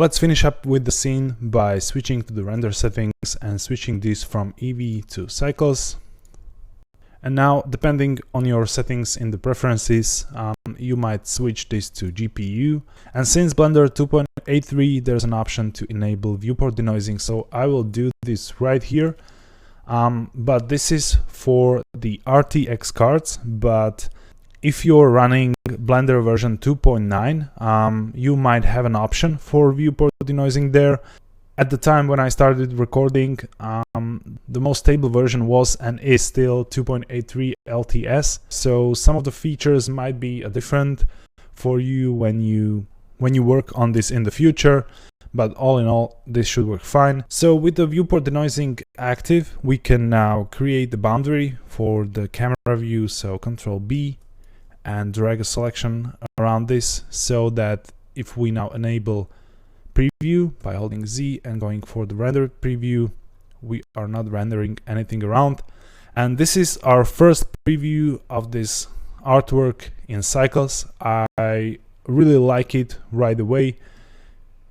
Let's finish up with the scene by switching to the render settings and switching this from Eevee to cycles. And now, depending on your settings in the preferences, you might switch this to GPU. And since Blender 2.83, there's an option to enable viewport denoising, so I will do this right here. But this is for the RTX cards, but if you're running Blender version 2.9, you might have an option for viewport denoising there. At the time when I started recording, the most stable version was and is still 2.83 LTS. So some of the features might be different for you when you work on this in the future. But all in all, this should work fine. So with the viewport denoising active, we can now create the boundary for the camera view. So Ctrl B and drag a selection around this so that if we now enable preview by holding Z and going for the render preview, we are not rendering anything around. And this is our first preview of this artwork in cycles. I really like it right away.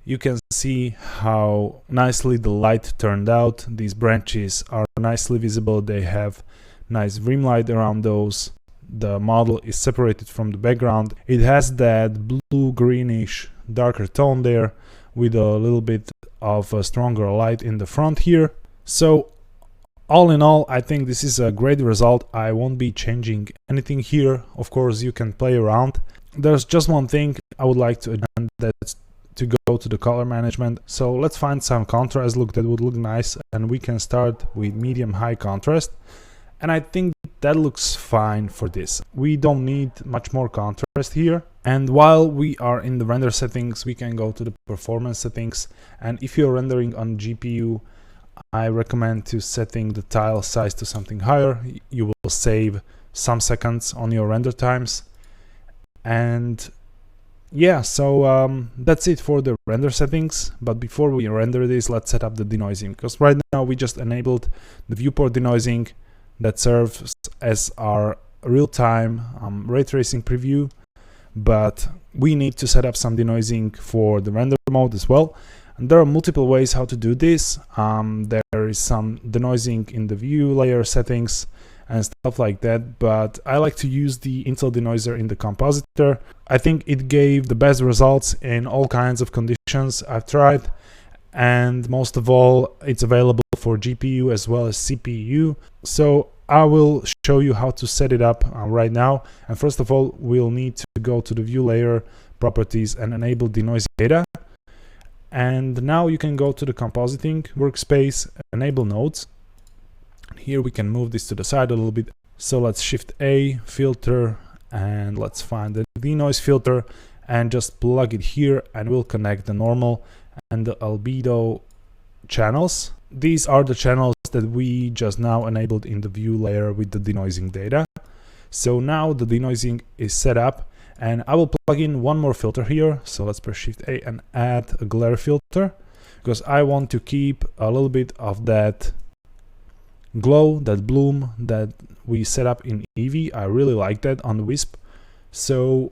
You can see how nicely the light turned out. These branches are nicely visible. They have nice rim light around those. The model is separated from the background. It has that blue greenish darker tone there with a little bit of a stronger light in the front here. So all in all, I think this is a great result. I won't be changing anything here. Of course, you can play around. There's just one thing I would like to add, that's to go to the color management. So let's find some contrast look that would look nice, and we can start with medium high contrast. And I think that looks fine for this. We don't need much more contrast here. And while we are in the render settings, we can go to the performance settings. And if you're rendering on GPU, I recommend to setting the tile size to something higher. You will save some seconds on your render times. And yeah, so that's it for the render settings. But before we render this, let's set up the denoising, because right now we just enabled the viewport denoising that serves as our real-time ray tracing preview, but we need to set up some denoising for the render mode as well. And there are multiple ways how to do this. There is some denoising in the view layer settings and stuff like that, but I like to use the Intel denoiser in the compositor. I think it gave the best results in all kinds of conditions I've tried, and most of all, it's available for GPU as well as CPU. So I will show you how to set it up right now. And first of all, we'll need to go to the view layer properties and enable denoising data. And now you can go to the compositing workspace, enable nodes. Here we can move this to the side a little bit. So let's shift A, filter, and let's find the denoise filter and just plug it here, and we'll connect the normal and the albedo channels. These are the channels that we just now enabled in the view layer with the denoising data. So now the denoising is set up, and I will plug in one more filter here. So let's press Shift A and add a glare filter, because I want to keep a little bit of that glow, that bloom that we set up in Eevee. I really like that on the Wisp. So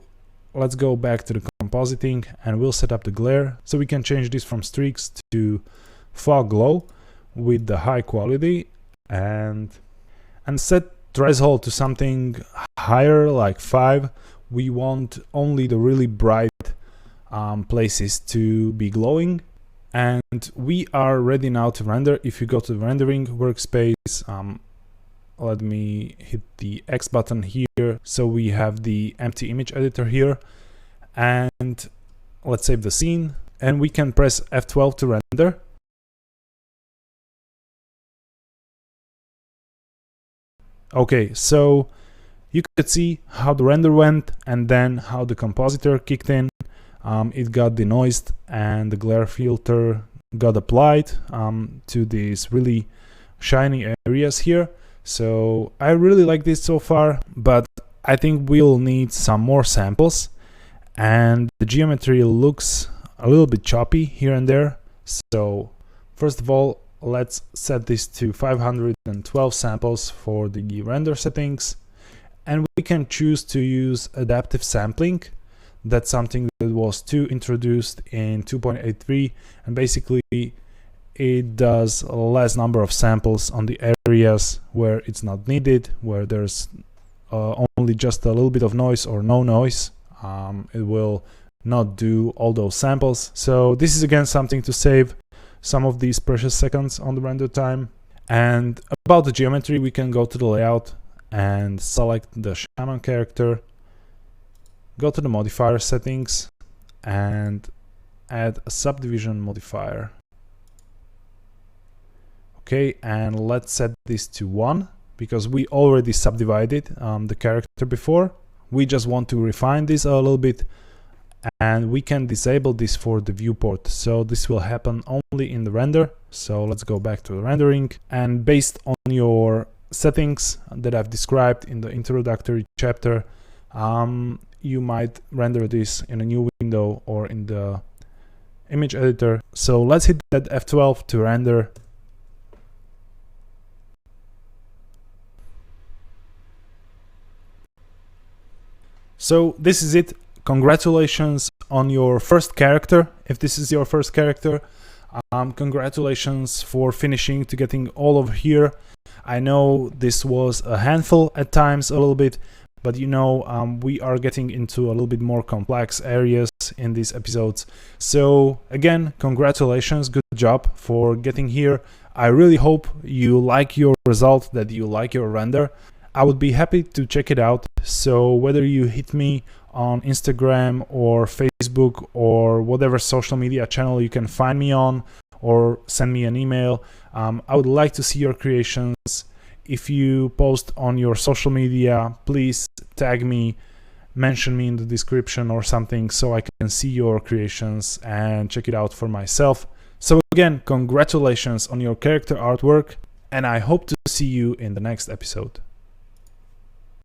let's go back to the compositing and we'll set up the glare. So we can change this from streaks to fog glow with the high quality, and set threshold to something higher, like 5. We want only the really bright places to be glowing. And we are ready now to render. If you go to the rendering workspace, let me hit the X button here. So we have the empty image editor here, and let's save the scene, and we can press F12 to render. Okay, so you could see how the render went and then how the compositor kicked in. It got denoised and the glare filter got applied to these really shiny areas here. So I really like this so far, but I think we'll need some more samples, and the geometry looks a little bit choppy here and there. So first of all, let's set this to 512 samples for the render settings, and we can choose to use adaptive sampling. That's something that was introduced in 2.83, and basically it does a less number of samples on the areas where it's not needed, where there's only just a little bit of noise or no noise. It will not do all those samples. So this is again something to save some of these precious seconds on the render time. And about the geometry, we can go to the layout and select the shaman character, go to the modifier settings and add a subdivision modifier. Okay, and let's set this to 1 because we already subdivided the character before. We just want to refine this a little bit, and we can disable this for the viewport. So this will happen only in the render. So let's go back to the rendering, and based on your settings that I've described in the introductory chapter, you might render this in a new window or in the image editor. So let's hit that F12 to render. So this is it. Congratulations on your first character. If this is your first character, congratulations for finishing to getting all over here. I know this was a handful at times, a little bit, but you know, we are getting into a little bit more complex areas in these episodes. So again, congratulations, good job for getting here. I really hope you like your result, that you like your render. I would be happy to check it out. So whether you hit me on Instagram or Facebook or whatever social media channel you can find me on, or send me an email, I would like to see your creations. If you post on your social media, please tag me, mention me in the description or something so I can see your creations and check it out for myself. So again, congratulations on your character artwork, and I hope to see you in the next episode.